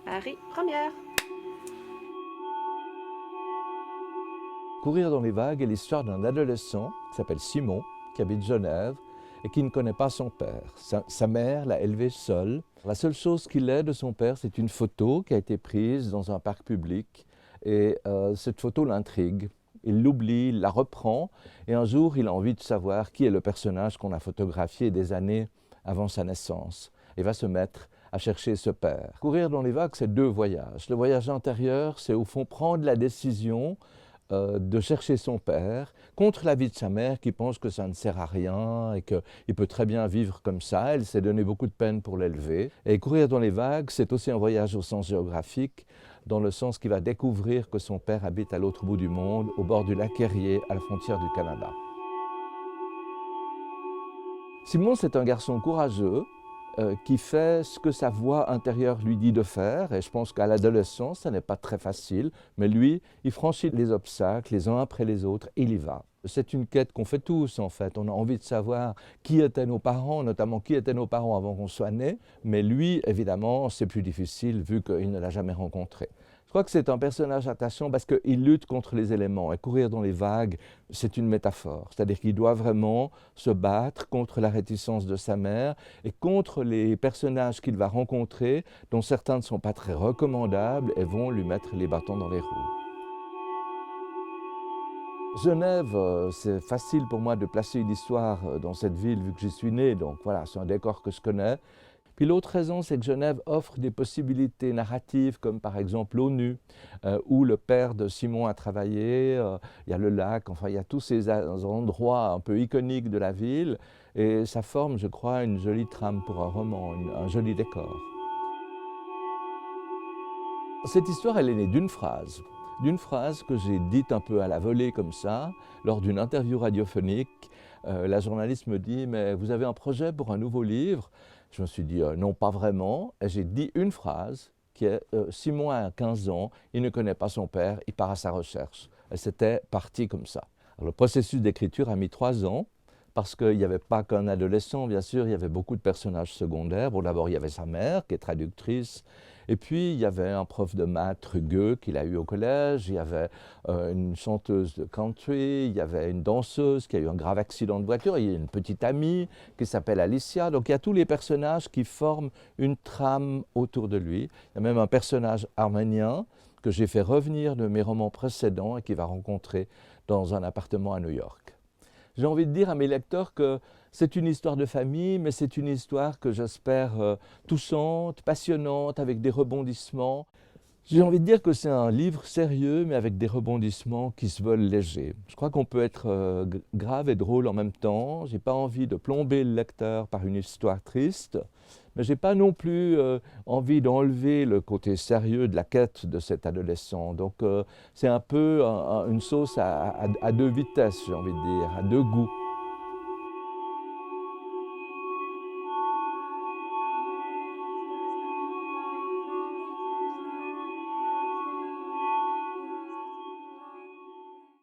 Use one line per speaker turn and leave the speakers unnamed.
Harry, première.
Courir dans les vagues est l'histoire d'un adolescent qui s'appelle Simon, qui habite Genève et qui ne connaît pas son père. Sa mère l'a élevé seul. La seule chose qu'il ait de son père, c'est une photo qui a été prise dans un parc public et cette photo l'intrigue. Il l'oublie, il la reprend et un jour il a envie de savoir qui est le personnage qu'on a photographié des années avant sa naissance et va se mettre à chercher ce père. Courir dans les vagues, c'est deux voyages. Le voyage intérieur, c'est au fond prendre la décision de chercher son père contre l'avis de sa mère qui pense que ça ne sert à rien et qu'il peut très bien vivre comme ça. Elle s'est donné beaucoup de peine pour l'élever. Et courir dans les vagues, c'est aussi un voyage au sens géographique, dans le sens qu'il va découvrir que son père habite à l'autre bout du monde, au bord du lac Erie, à la frontière du Canada. Simon, c'est un garçon courageux qui fait ce que sa voix intérieure lui dit de faire. Et je pense qu'à l'adolescence, ça n'est pas très facile. Mais lui, il franchit les obstacles les uns après les autres et il y va. C'est une quête qu'on fait tous, en fait. On a envie de savoir qui étaient nos parents, notamment qui étaient nos parents avant qu'on soit nés. Mais lui, évidemment, c'est plus difficile vu qu'il ne l'a jamais rencontré. Je crois que c'est un personnage attachant parce qu'il lutte contre les éléments. Et courir dans les vagues, c'est une métaphore. C'est-à-dire qu'il doit vraiment se battre contre la réticence de sa mère et contre les personnages qu'il va rencontrer, dont certains ne sont pas très recommandables et vont lui mettre les bâtons dans les roues. Genève, c'est facile pour moi de placer une histoire dans cette ville vu que j'y suis né. Donc voilà, c'est un décor que je connais. Puis l'autre raison, c'est que Genève offre des possibilités narratives, comme par exemple l'ONU, où le père de Simon a travaillé, il y a le lac, enfin il y a tous ces endroits un peu iconiques de la ville, et ça forme, je crois, une jolie trame pour un roman, un joli décor. Cette histoire, elle est née d'une phrase que j'ai dite un peu à la volée comme ça, lors d'une interview radiophonique. La journaliste me dit « Mais vous avez un projet pour un nouveau livre ?» Je me suis dit « Non, pas vraiment ». Et j'ai dit une phrase qui est « Simon a 15 ans, il ne connaît pas son père, il part à sa recherche ». Et c'était parti comme ça. Alors, le processus d'écriture a mis 3 ans, parce qu'il n'y avait pas qu'un adolescent, bien sûr, il y avait beaucoup de personnages secondaires. Bon, d'abord, il y avait sa mère, qui est traductrice, et puis il y avait un prof de maths rugueux qu'il a eu au collège, il y avait une chanteuse de country, il y avait une danseuse qui a eu un grave accident de voiture, il y a une petite amie qui s'appelle Alicia. Donc il y a tous les personnages qui forment une trame autour de lui. Il y a même un personnage arménien que j'ai fait revenir de mes romans précédents et qui va rencontrer dans un appartement à New York. J'ai envie de dire à mes lecteurs que c'est une histoire de famille, mais c'est une histoire que j'espère touchante, passionnante, avec des rebondissements. J'ai envie de dire que c'est un livre sérieux, mais avec des rebondissements qui se veulent légers. Je crois qu'on peut être grave et drôle en même temps. Je n'ai pas envie de plomber le lecteur par une histoire triste, mais je n'ai pas non plus envie d'enlever le côté sérieux de la quête de cet adolescent. Donc c'est un peu une sauce à deux vitesses, j'ai envie de dire, à deux goûts.